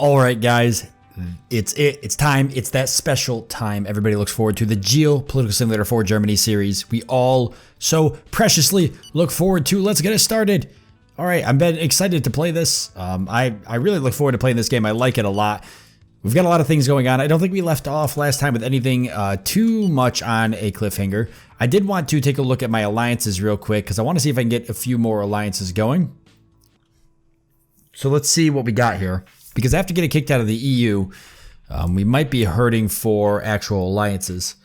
All right, guys, it's time. It's that special time everybody looks forward to, the Geopolitical Simulator for Germany series. We all so preciously look forward to. Let's get it started. All right, I'm been excited to play this. I really look forward to playing this game. I like it a lot. We've got a lot of things going on. I don't think we left off last time with anything too much on a cliffhanger. I did want to take a look at my alliances real quick because I want to see if I can get a few more alliances going. So let's see what we got here. Because after getting kicked out of the EU, we might be hurting for actual alliances.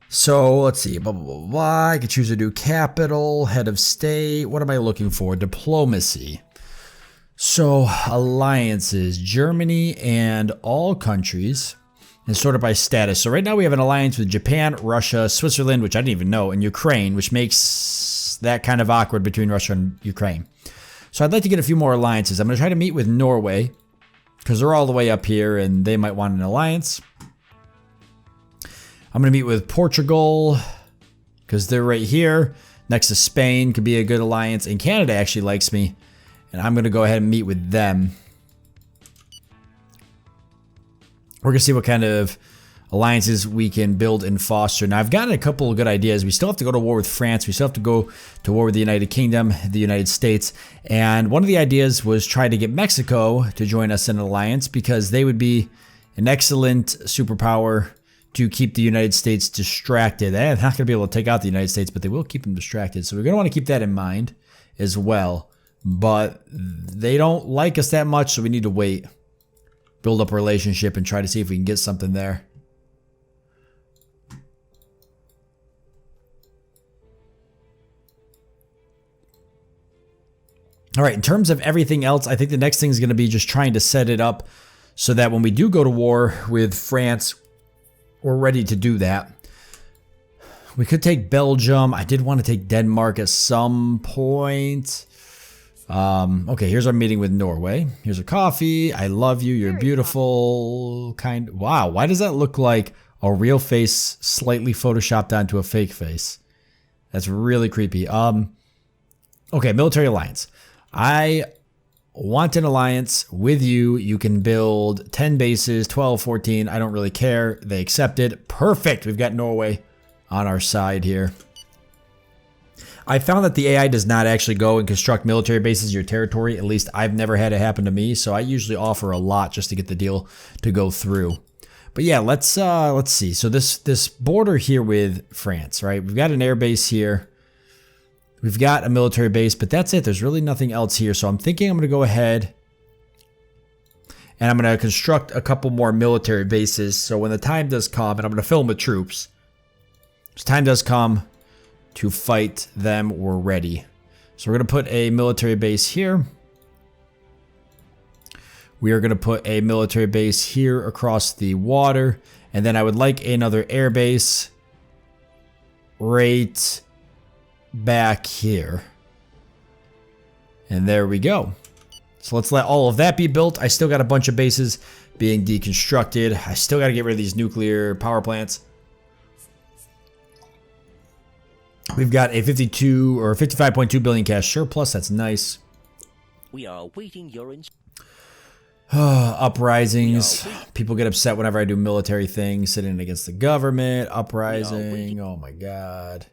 So let's see, blah, blah, blah, blah. I could choose a new capital, head of state. What am I looking for? Diplomacy. So alliances, Germany and all countries, and sorted by status. So right now we have an alliance with Japan, Russia, Switzerland, which I didn't even know, and Ukraine, which makes that kind of awkward between Russia and Ukraine. So I'd like to get a few more alliances. I'm going to try to meet with Norway, because they're all the way up here and they might want an alliance. I'm going to meet with Portugal because they're right here next to Spain. Could be a good alliance. And Canada actually likes me. And I'm going to go ahead and meet with them. We're going to see what kind of alliances we can build and foster. Now, I've gotten a couple of good ideas. We still have to go to war with France. We still have to go to war with the United Kingdom, the United States. And one of the ideas was try to get Mexico to join us in an alliance because they would be an excellent superpower to keep the United States distracted. They're not going to be able to take out the United States, but they will keep them distracted. So we're going to want to keep that in mind as well. But they don't like us that much, so we need to wait, build up a relationship, and try to see if we can get something there. All right, in terms of everything else, I think the next thing is going to be just trying to set it up so that when we do go to war with France, we're ready to do that. We could take Belgium. I did want to take Denmark at some point. Okay, here's our meeting with Norway. Here's a coffee. I love you. You're beautiful. Wow, why does that look like a real face slightly photoshopped onto a fake face? That's really creepy. Okay, military alliance. I want an alliance with you. You can build 10 bases, 12, 14. I don't really care. They accepted. Perfect. We've got Norway on our side here. I found that the AI does not actually go and construct military bases in your territory. At least I've never had it happen to me. So I usually offer a lot just to get the deal to go through. But yeah, let's see. So this border here with France, right? We've got an air base here. We've got a military base, but that's it. There's really nothing else here. So I'm thinking I'm going to go ahead and I'm going to construct a couple more military bases. So when the time does come, and I'm going to fill them with troops, as time does come to fight them, we're ready. So we're going to put a military base here. We are going to put a military base here across the water. And then I would like another air base right back here. And there we go. So let's let all of that be built. I still got a bunch of bases being deconstructed. I still got to get rid of these nuclear power plants. We've got a 52 or 55.2 billion cash surplus. That's nice. We are awaiting your uprisings. People get upset whenever I do military things, sitting against the government. Uprising. Oh my God.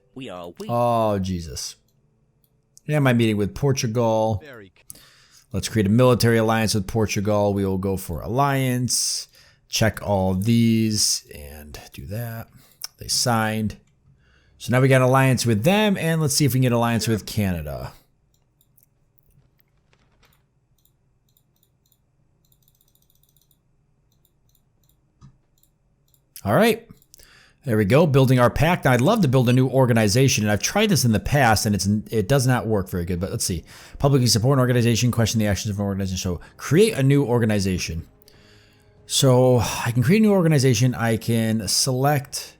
Oh, Jesus. Yeah, my meeting with Portugal. Let's create a military alliance with Portugal. We will go for alliance. Check all these and do that. They signed. So now we got an alliance with them, and let's see if we can get an alliance with Canada. All right. There we go, building our pact. Now, I'd love to build a new organization, and I've tried this in the past, and it does not work very good. But let's see. Publicly support an organization, question the actions of an organization. So create a new organization. So I can create a new organization. I can select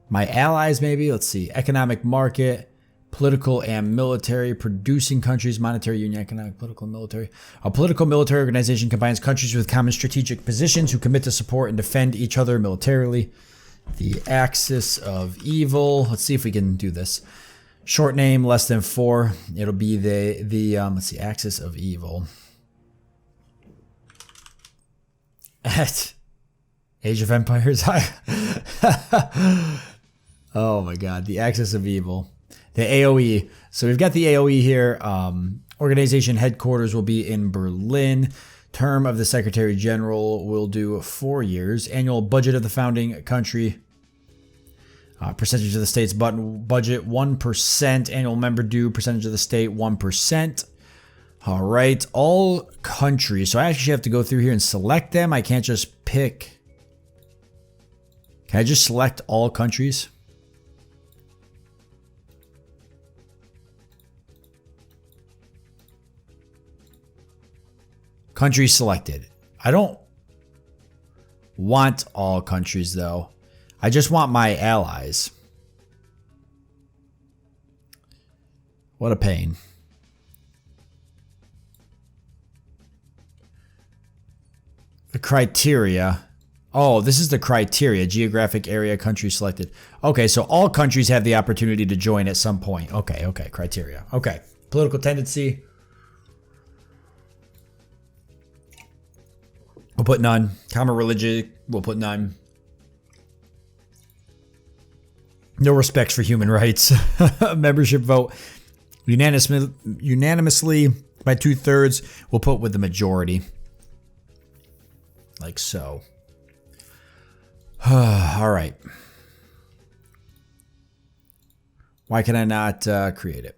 my allies, maybe. Let's see. Economic market, political and military, producing countries, monetary union, economic, political, and military. A political military organization combines countries with common strategic positions who commit to support and defend each other militarily. The axis of evil. Let's see if we can do this. Short name, less than 4. It'll be the let's see, axis of evil. that? Age of Empires. Oh my god, the axis of evil. The AOE. So we've got the AOE here. Organization headquarters will be in Berlin. Term of the Secretary General will do 4 years. Annual budget of the founding country. Percentage of the state's budget 1%. Annual member due percentage of the state 1%. All right, all countries. So I actually have to go through here and select them. I can't just pick. Can I just select all countries? Countries selected. I don't want all countries though. I just want my allies. What a pain. The criteria. Oh, this is the criteria. Geographic area, country selected. Okay, so all countries have the opportunity to join at some point. Okay, criteria. Okay, political tendency. We'll put none. Common religion, we'll put none. No respect for human rights. Membership vote. Unanimously by 2/3, we'll put with the majority. Like so. All right. Why can I not create it?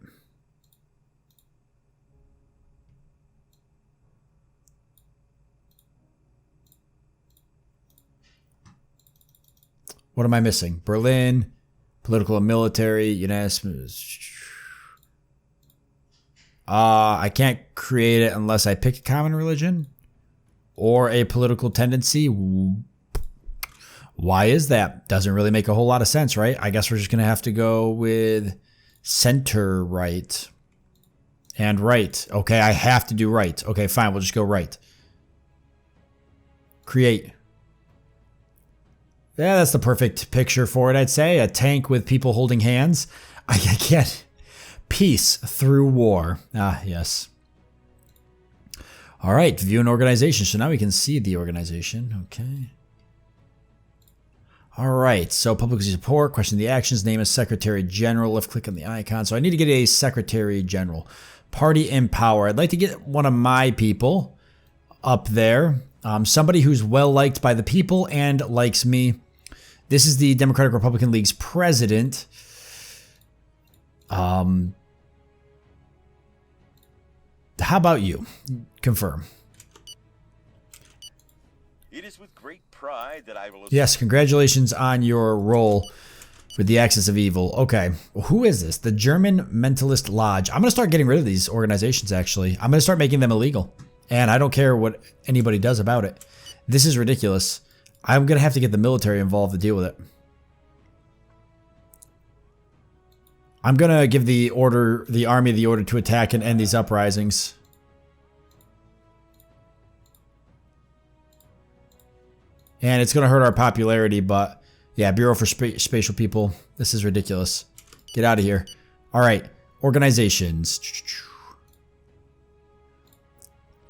What am I missing? Berlin, political and military, unanimous. I can't create it unless I pick a common religion or a political tendency. Why is that? Doesn't really make a whole lot of sense, right? I guess we're just going to have to go with center right and right. Okay, I have to do right. Okay, fine. We'll just go right. Create. Yeah, that's the perfect picture for it, I'd say. A tank with people holding hands. I can't. Peace through war. Ah, yes. All right, view an organization. So now we can see the organization. Okay. All right, so public support, question the actions, name a Secretary General, left click on the icon. So I need to get a Secretary General. Party in power. I'd like to get one of my people up there. Somebody who's well liked by the people and likes me. This is the Democratic Republican League's president. How about you? Confirm. It is with great pride that I will. Yes, congratulations on your role with the Axis of Evil. Okay, well, who is this? The German Mentalist Lodge. I'm going to start getting rid of these organizations, actually. I'm going to start making them illegal. And I don't care what anybody does about it. This is ridiculous. I'm going to have to get the military involved to deal with it. I'm going to give the army the order to attack and end these uprisings. And it's going to hurt our popularity, but yeah, Bureau for Spatial People. This is ridiculous. Get out of here. All right, organizations.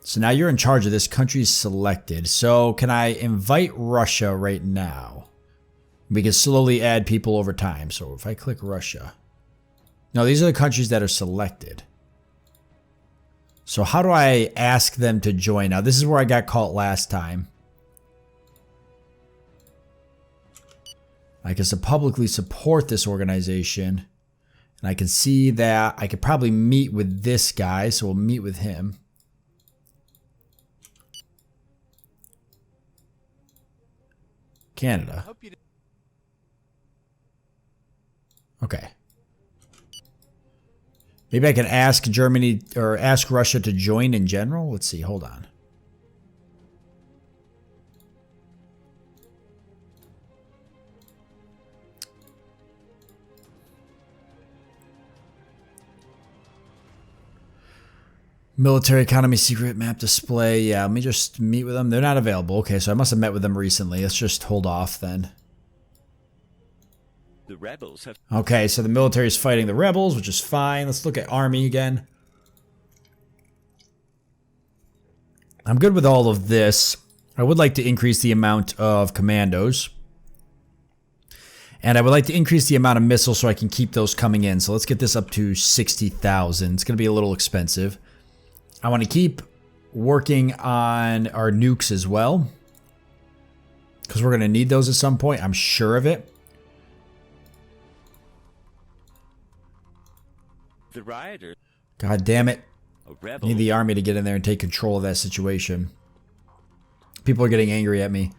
So now you're in charge of this. Country's selected. So can I invite Russia right now? We can slowly add people over time. So if I click Russia. No, these are the countries that are selected. So how do I ask them to join? Now this is where I got caught last time. I can publicly support this organization. And I can see that I could probably meet with this guy. So we'll meet with him. Canada. Okay. Maybe I can ask Germany or ask Russia to join in general. Let's see. Hold on. Military economy secret map display. Yeah, let me just meet with them. They're not available. Okay, so I must have met with them recently. Let's just hold off then. The rebels have... Okay, so the military is fighting the rebels, which is fine. Let's look at army again. I'm good with all of this. I would like to increase the amount of commandos. And I would like to increase the amount of missiles so I can keep those coming in. So let's get this up to 60,000. It's going to be a little expensive. I want to keep working on our nukes as well, because we're going to need those at some point. I'm sure of it. The rioter. God damn it. A I rebel. need the army to get in there and take control of that situation. People are getting angry at me.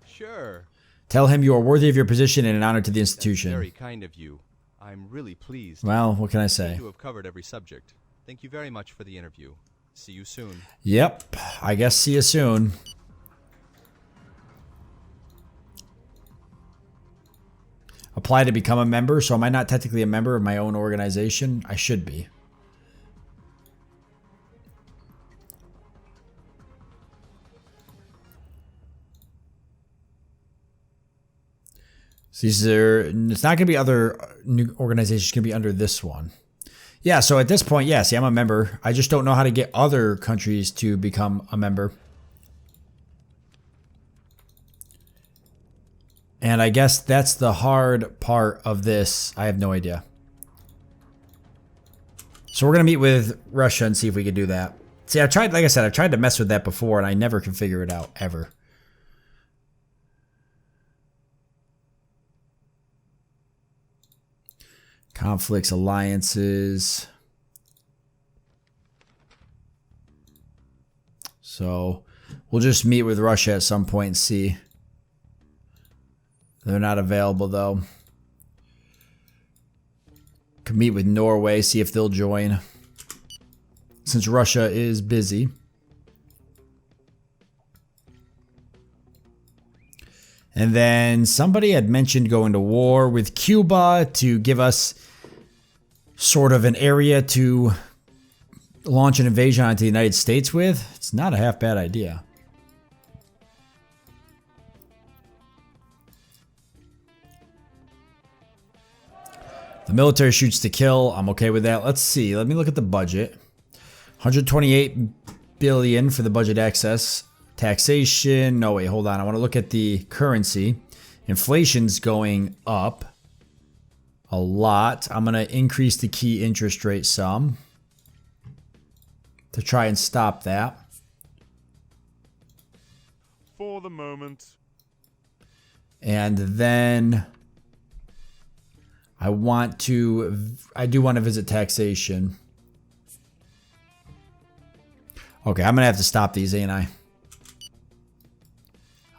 Sure. Tell him you are worthy of your position and an honor to the institution. Very kind of you. I'm really pleased. Well, what can I say? You have covered every subject. Thank you very much for the interview. See you soon. Yep, I guess see you soon. Apply to become a member. So am I not technically a member of my own organization? I should be. So these are, it's not going to be other new organizations. It's going to be under this one. Yeah, so at this point, yeah, see, I'm a member. I just don't know how to get other countries to become a member. And I guess that's the hard part of this. I have no idea. So we're going to meet with Russia and see if we can do that. See, I tried, like I said, I've tried to mess with that before and I never can figure it out, ever. Conflicts, alliances. So we'll just meet with Russia at some point and see. They're not available though. Could meet with Norway, see if they'll join. Since Russia is busy. And then somebody had mentioned going to war with Cuba to give us sort of an area to launch an invasion onto the United States with. It's not a half bad idea. The military shoots to kill. I'm okay with that. Let's see. Let me look at the budget. 128 billion for the budget excess. Taxation. No, wait, hold on. I want to look at the currency. Inflation's going up a lot. I'm going to increase the key interest rate some to try and stop that. For the moment. And then I do want to visit taxation. Okay, I'm going to have to stop these, ain't I?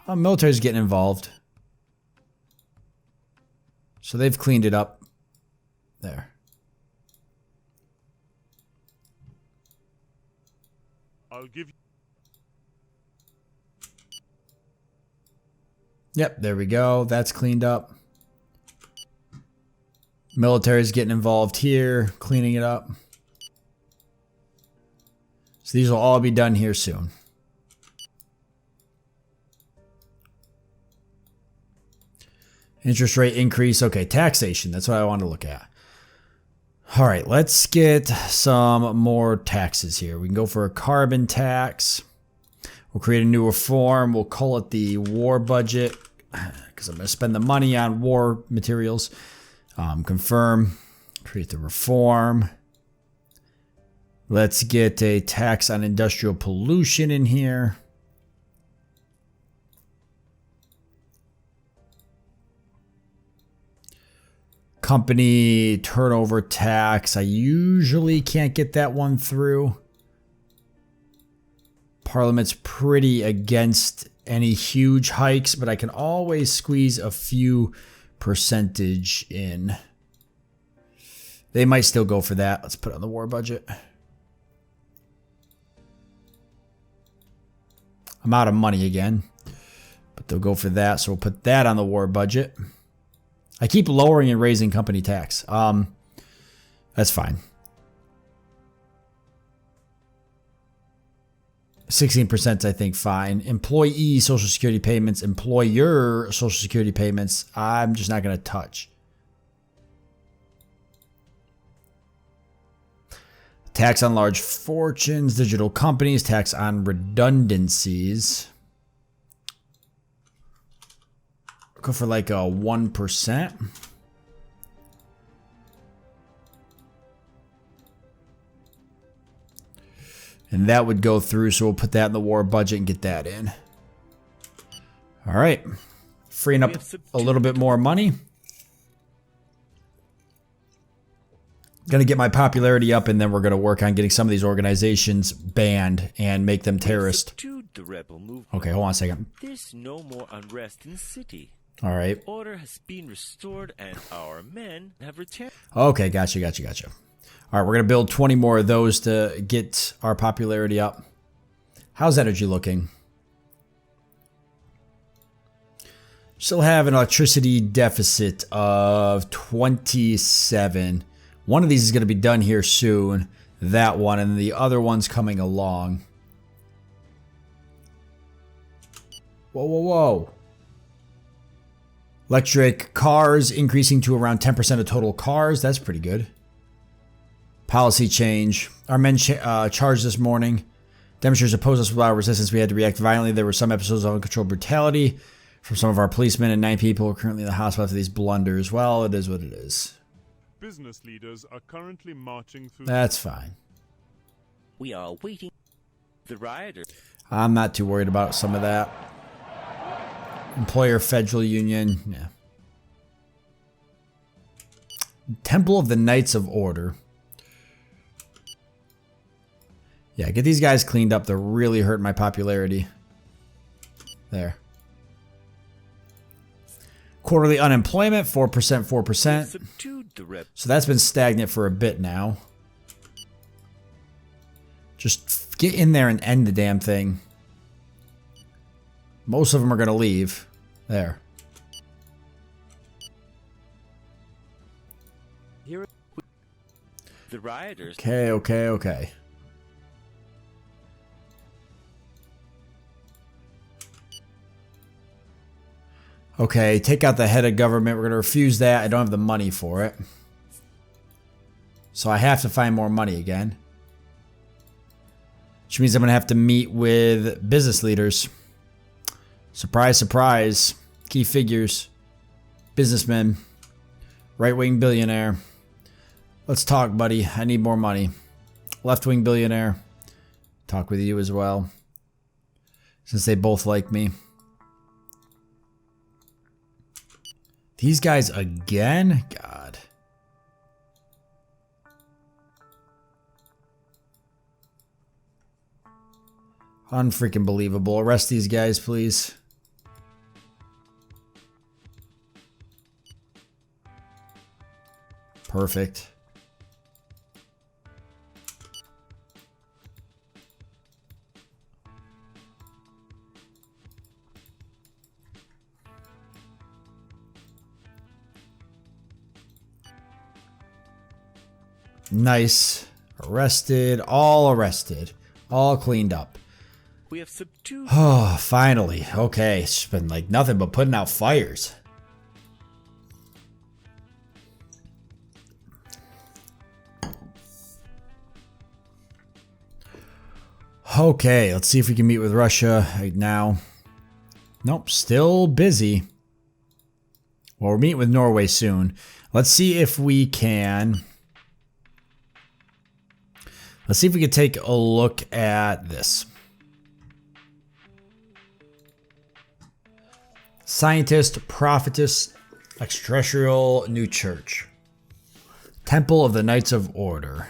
Military's getting involved. So they've cleaned it up. There. I'll give you. Yep, there we go. That's cleaned up. Military's getting involved here, cleaning it up. So these will all be done here soon. Interest rate increase. Okay, taxation. That's what I want to look at. All right, let's get some more taxes here. We can go for a carbon tax. We'll create a new reform. We'll call it the war budget because I'm going to spend the money on war materials. Confirm. Create the reform. Let's get a tax on industrial pollution in here. Company turnover tax. I usually can't get that one through. Parliament's pretty against any huge hikes, but I can always squeeze a few percentage in. They might still go for that. Let's put it on the war budget. I'm out of money again, but they'll go for that. So we'll put that on the war budget. I keep lowering and raising company tax. That's fine. 16% I think fine. Employee social security payments, employer social security payments, I'm just not going to touch. Tax on large fortunes, digital companies, tax on redundancies. Go for like a 1%. And that would go through, so we'll put that in the war budget and get that in. All right. Freeing up a little bit more money. Gonna get my popularity up, and then we're gonna work on getting some of these organizations banned and make them terrorist. The rebel movement. Okay, hold on a second. There's no more unrest in the city. All right. Order has been restored and our men have returned. Okay, gotcha. All right, we're gonna build 20 more of those to get our popularity up. How's energy looking? Still have an electricity deficit of 27. One of these is going to be done here soon. That one, and the other one's coming along. Whoa. Electric cars increasing to around 10% of total cars. That's pretty good. Policy change. Our men charged this morning. Demonstrators opposed us without resistance. We had to react violently. There were some episodes of uncontrolled brutality from some of our policemen, and 9 people are currently in the hospital after these blunders. Well, it is what it is. Business leaders are currently marching through. That's fine. We are waiting. The rioters. I'm not too worried about some of that. Employer Federal Union. Yeah. Temple of the Knights of Order. Yeah, get these guys cleaned up. They're really hurting my popularity. There. Quarterly unemployment, 4%. So that's been stagnant for a bit now. Just get in there and end the damn thing. Most of them are going to leave. There. Here, the rioters. Okay. Okay, take out the head of government. We're going to refuse that. I don't have the money for it. So I have to find more money again. Which means I'm going to have to meet with business leaders. Surprise, surprise. Key figures. Businessmen. Right-wing billionaire. Let's talk, buddy. I need more money. Left-wing billionaire. Talk with you as well. Since they both like me. These guys again? God. Unfreaking believable. Arrest these guys, please. Perfect. Nice. Arrested. All cleaned up. We have subdued. Oh, finally. Okay. It's been like nothing but putting out fires. Okay. Let's see if we can meet with Russia right now. Nope. Still busy. Well, we're meeting with Norway soon. Let's see if we can... Let's see if we can take a look at this. Scientist, prophetess, extraterrestrial, new church. Temple of the Knights of Order.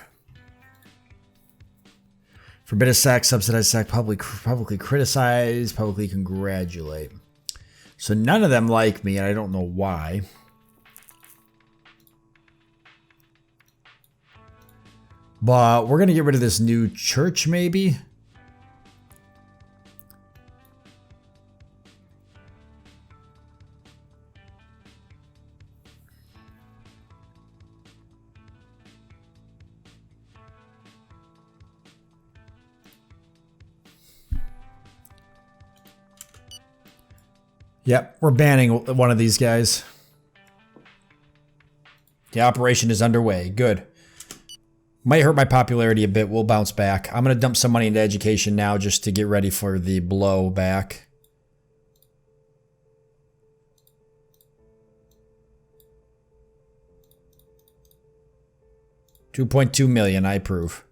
Forbidden sex, subsidized sex, publicly criticize, publicly congratulate. So none of them like me, and I don't know why. But we're going to get rid of this new church, maybe? Yep, we're banning one of these guys. The operation is underway. Good. Might hurt my popularity a bit. We'll bounce back. I'm going to dump some money into education now just to get ready for the blow back. $2.2 million, I approve.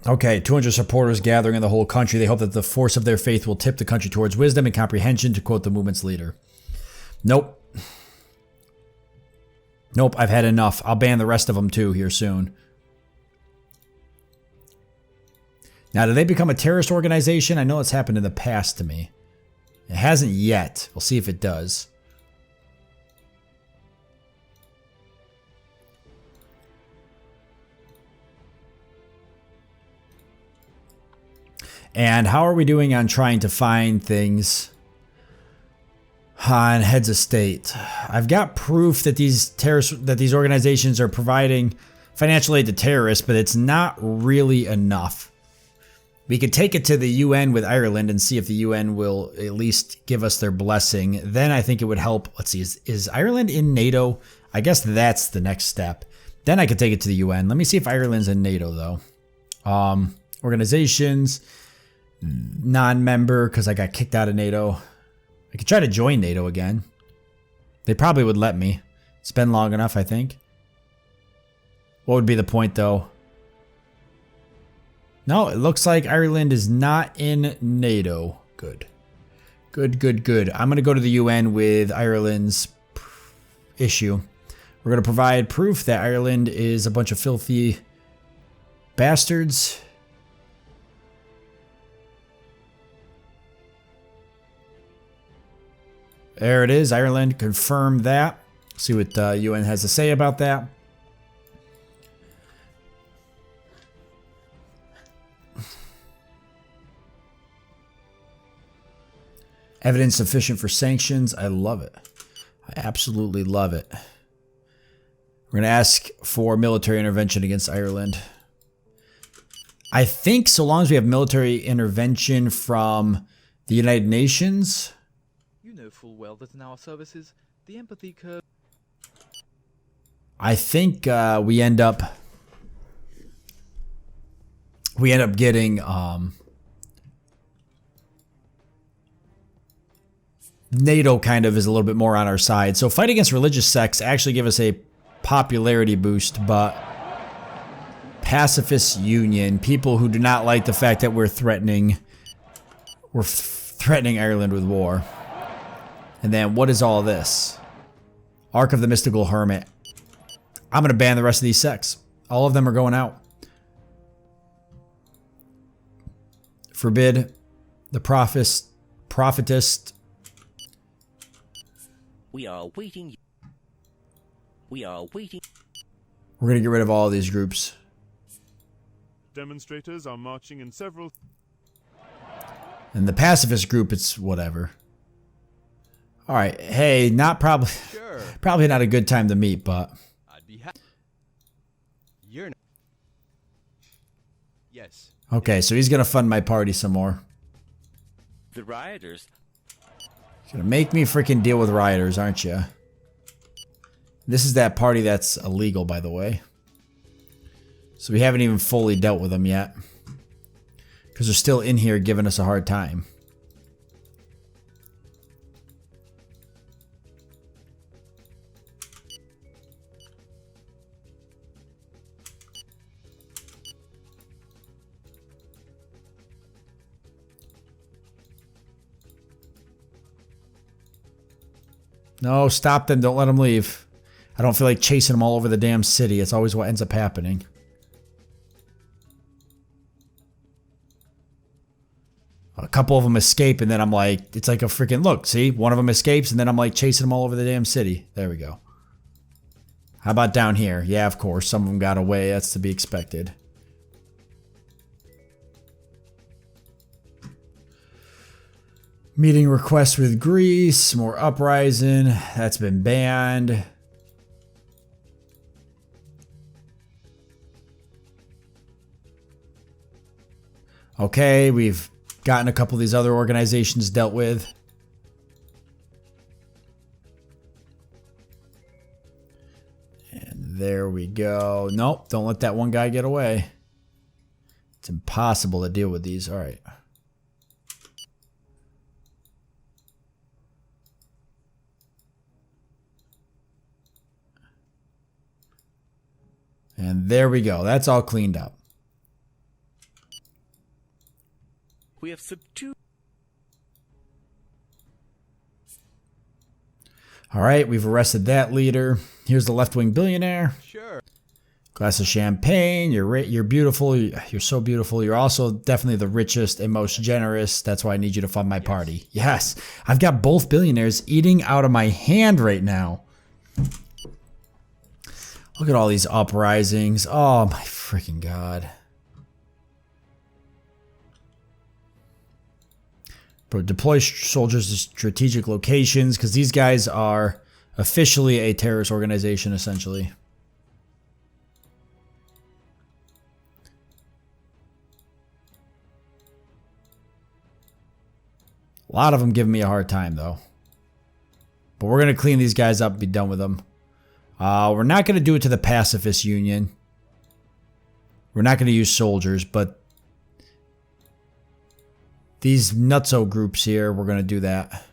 Okay, 200 supporters gathering in the whole country. They hope that the force of their faith will tip the country towards wisdom and comprehension, to quote the movement's leader. Nope. Nope, I've had enough. I'll ban the rest of them too here soon. Now, do they become a terrorist organization? I know it's happened in the past to me. It hasn't yet. We'll see if it does. And how are we doing on trying to find things on heads of state? I've got proof that these organizations are providing financial aid to terrorists, but it's not really enough. We could take it to the UN with Ireland and see if the UN will at least give us their blessing. Then I think it would help. Let's see, is Ireland in NATO? I guess that's the next step. Then I could take it to the UN. Let me see if Ireland's in NATO though. Organizations, non-member, because I got kicked out of NATO. I could try to join NATO again. They probably would let me. It's been long enough, I think. What would be the point, though? No, it looks like Ireland is not in NATO. Good. Good, good, good. I'm going to go to the UN with Ireland's issue. We're going to provide proof that Ireland is a bunch of filthy bastards. There it is. Ireland confirmed that. See what the UN has to say about that. Evidence sufficient for sanctions. I love it. I absolutely love it. We're going to ask for military intervention against Ireland. I think so long as we have military intervention from the United Nations. You know full well that in our services, the empathy curve... I think we end up getting NATO kind of is a little bit more on our side. So fight against religious sects actually give us a popularity boost, but pacifist union, people who do not like the fact that we're threatening Ireland with war. And then what is all this? Ark of the Mystical Hermit. I'm going to ban the rest of these sects. All of them are going out. Forbid the prophetess. We are waiting. We are waiting. We're going to get rid of all of these groups. Demonstrators are marching in several... And the pacifist group, it's whatever. All right. Hey, probably not a good time to meet, but... I'd be happy. You're not... Yes. Okay, so he's going to fund my party some more. The rioters. You're going to make me freaking deal with rioters, aren't you? This is that party that's illegal, by the way. So we haven't even fully dealt with them yet. Because they're still in here giving us a hard time. No, stop them. Don't let them leave. I don't feel like chasing them all over the damn city. It's always what ends up happening. A couple of them escape, and then I'm like, it's like a freaking look. See, one of them escapes, and then I'm like chasing them all over the damn city. There we go. How about down here? Yeah, of course. Some of them got away. That's to be expected. Meeting request with Greece. More uprising. That's been banned. Okay, we've gotten a couple of these other organizations dealt with. There we go. Nope, don't let that one guy get away. It's impossible to deal with these. All right. And there we go. That's all cleaned up. We have subdued. All right, we've arrested that leader. Here's the left-wing billionaire. Sure. Glass of champagne. You're beautiful. You're so beautiful. You're also definitely the richest and most generous. That's why I need you to fund my party. Yes, I've got both billionaires eating out of my hand right now. Look at all these uprisings. Oh my freaking God. Bro, deploy soldiers to strategic locations because these guys are officially a terrorist organization, essentially. A lot of them giving me a hard time, though. But we're going to clean these guys up and be done with them. We're not going to do it to the pacifist union. We're not going to use soldiers, but these nutso groups here, we're going to do that.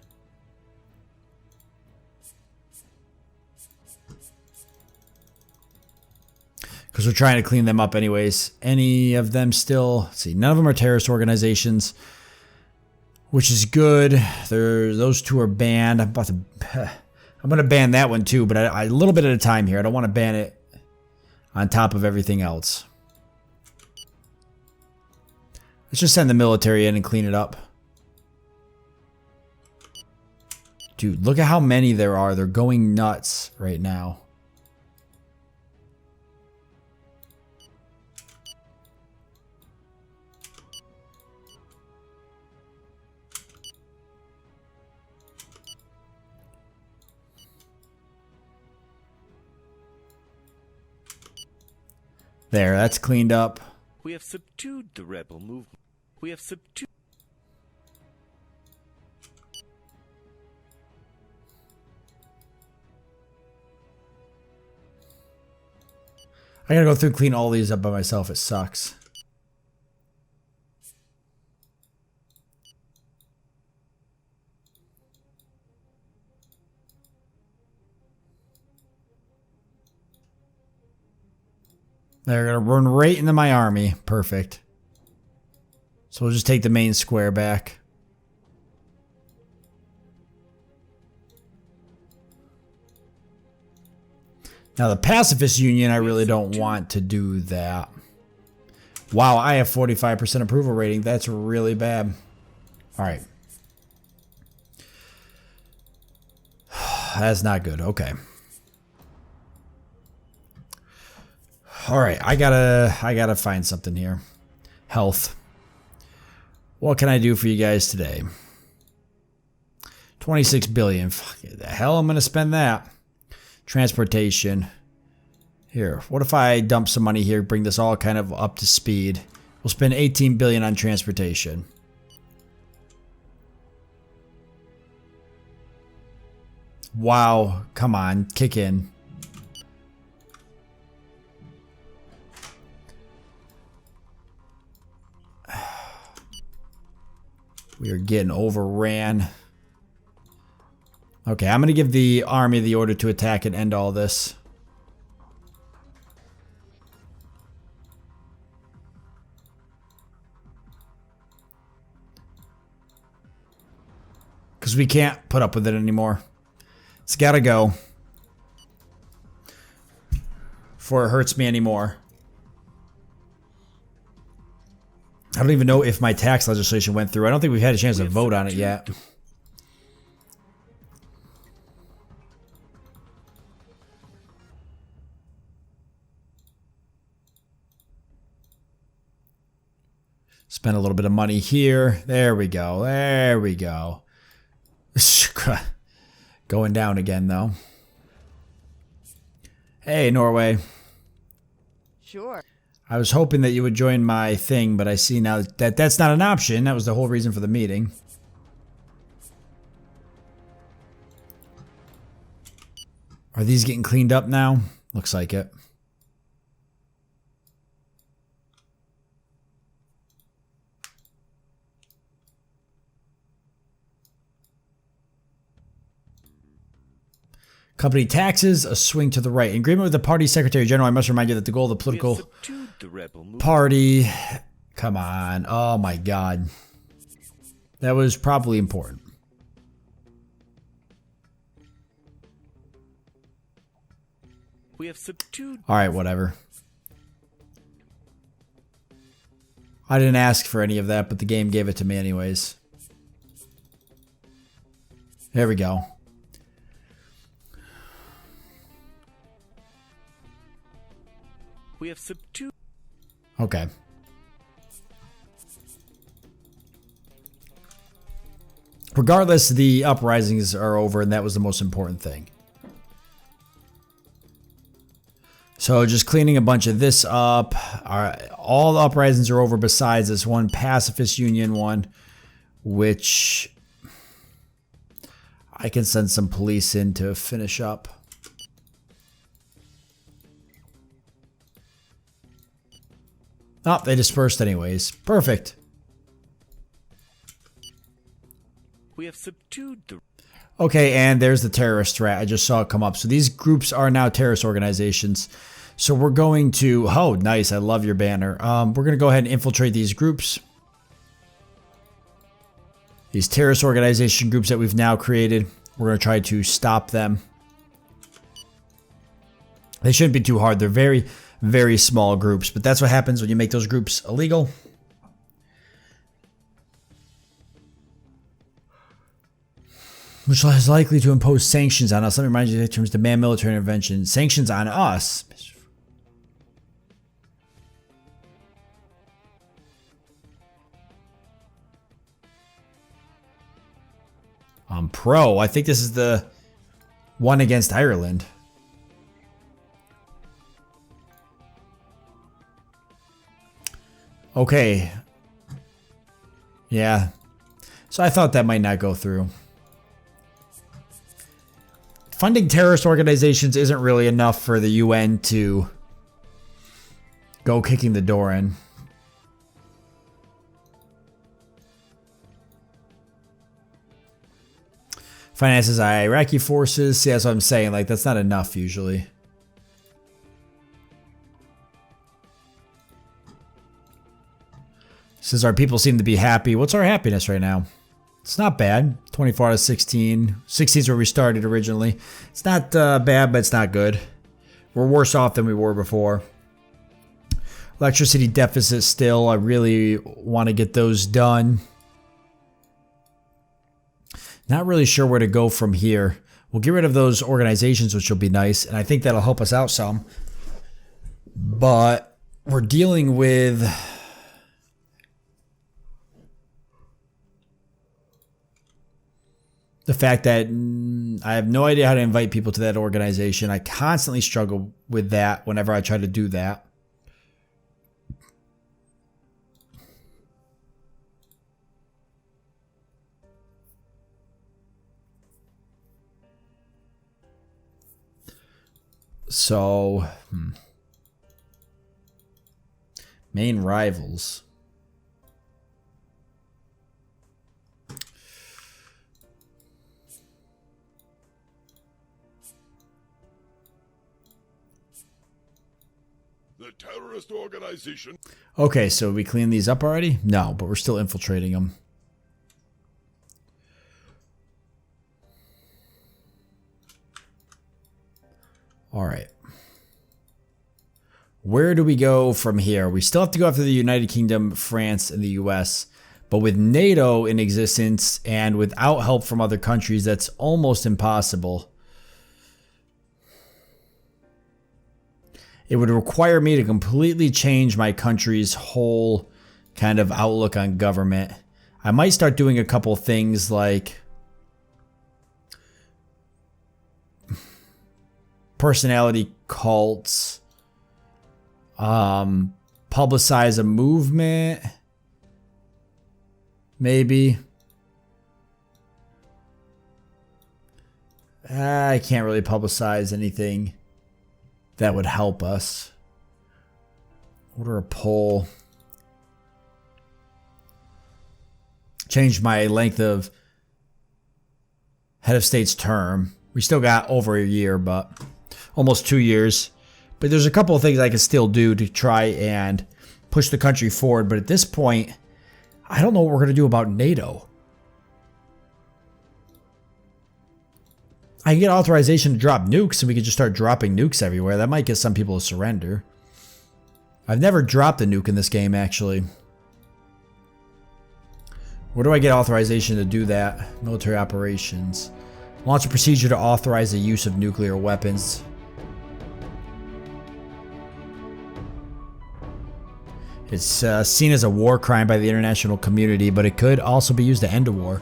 Because we're trying to clean them up anyways. Any of them still... Let's see, none of them are terrorist organizations. Which is good. Those two are banned. I'm going to ban that one too, but a little bit at a time here. I don't want to ban it on top of everything else. Let's just send the military in and clean it up. Dude, look at how many there are. They're going nuts right now. There, that's cleaned up. We have subdued the rebel movement. We have subdued. I gotta go through and clean all these up by myself. It sucks. They're gonna run right into my army. Perfect. So we'll just take the main square back. Now the pacifist union, I really don't want to do that. Wow, I have 45% approval rating. That's really bad. All right. That's not good. Okay. All right, I gotta find something here. Health. What can I do for you guys today? 26 billion. Fuck it, the hell I'm gonna spend that. Transportation. Here, what if I dump some money here, bring this all kind of up to speed? We'll spend 18 billion on transportation. Wow, come on, kick in. We are getting overran. Okay, I'm going to give the army the order to attack and end all this. Because we can't put up with it anymore. It's got to go. Before it hurts me anymore. I don't even know if my tax legislation went through. I don't think we've had a chance to vote on it yet. Spend a little bit of money here. There we go. There we go. Going down again, though. Hey, Norway. Sure. I was hoping that you would join my thing, but I see now that that's not an option. That was the whole reason for the meeting. Are these getting cleaned up now? Looks like it. Company taxes, a swing to the right. In agreement with the party secretary general, I must remind you that the goal of the We have political subdued the rebel movement. party... Come on. Oh my god. That was probably important. We have subdued. Alright, whatever. I didn't ask for any of that, but the game gave it to me anyways. There we go. We have subdued. Okay. Regardless, the uprisings are over, and that was the most important thing. So just cleaning a bunch of this up. All the uprisings are over besides this one pacifist union one, which I can send some police in to finish up. Oh, they dispersed anyways. Perfect. We have subdued the. Okay, and there's the terrorist threat. I just saw it come up. So these groups are now terrorist organizations. So we're going to... Oh, nice. I love your banner. We're going to go ahead and infiltrate these groups. These terrorist organization groups that we've now created. We're going to try to stop them. They shouldn't be too hard. They're very, very small groups. But that's what happens when you make those groups illegal. Which is likely to impose sanctions on us. Let me remind you that terms demand military intervention. Sanctions on us. I'm pro. I think this is the one against Ireland. Okay. Yeah. So I thought that might not go through. Funding terrorist organizations isn't really enough for the UN to go kicking the door in. Finances Iraqi forces. See, that's what I'm saying. Like, that's not enough usually. Says our people seem to be happy. What's our happiness right now? It's not bad. 24 out of 16. 16 is where we started originally. It's not bad, but it's not good. We're worse off than we were before. Electricity deficit still. I really want to get those done. Not really sure where to go from here. We'll get rid of those organizations, which will be nice. And I think that'll help us out some. But we're dealing with... the fact that I have no idea how to invite people to that organization. I constantly struggle with that whenever I try to do that. So, main rivals. The terrorist organization. Okay, so we cleaned these up already? No, but we're still infiltrating them. All right. Where do we go from here? We still have to go after the United Kingdom, France, and the US. But with NATO in existence and without help from other countries, that's almost impossible. It would require me to completely change my country's whole kind of outlook on government. I might start doing a couple things like personality cults, publicize a movement, maybe. I can't really publicize anything that would help us. Order a poll. Change my length of head of state's term. We still got over a year, but almost 2 years. But there's a couple of things I can still do to try and push the country forward. But at this point, I don't know what we're going to do about NATO. I can get authorization to drop nukes, and we can just start dropping nukes everywhere. That might get some people to surrender. I've never dropped a nuke in this game, actually. Where do I get authorization to do that? Military operations. Launch a procedure to authorize the use of nuclear weapons. It's seen as a war crime by the international community, but it could also be used to end a war.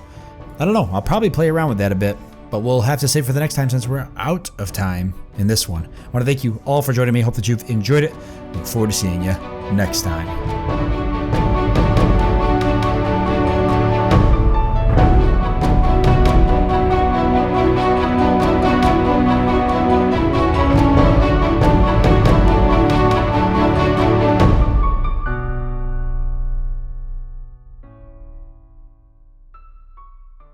I don't know. I'll probably play around with that a bit, but we'll have to save for the next time since we're out of time in this one. I want to thank you all for joining me. Hope that you've enjoyed it. Look forward to seeing you next time.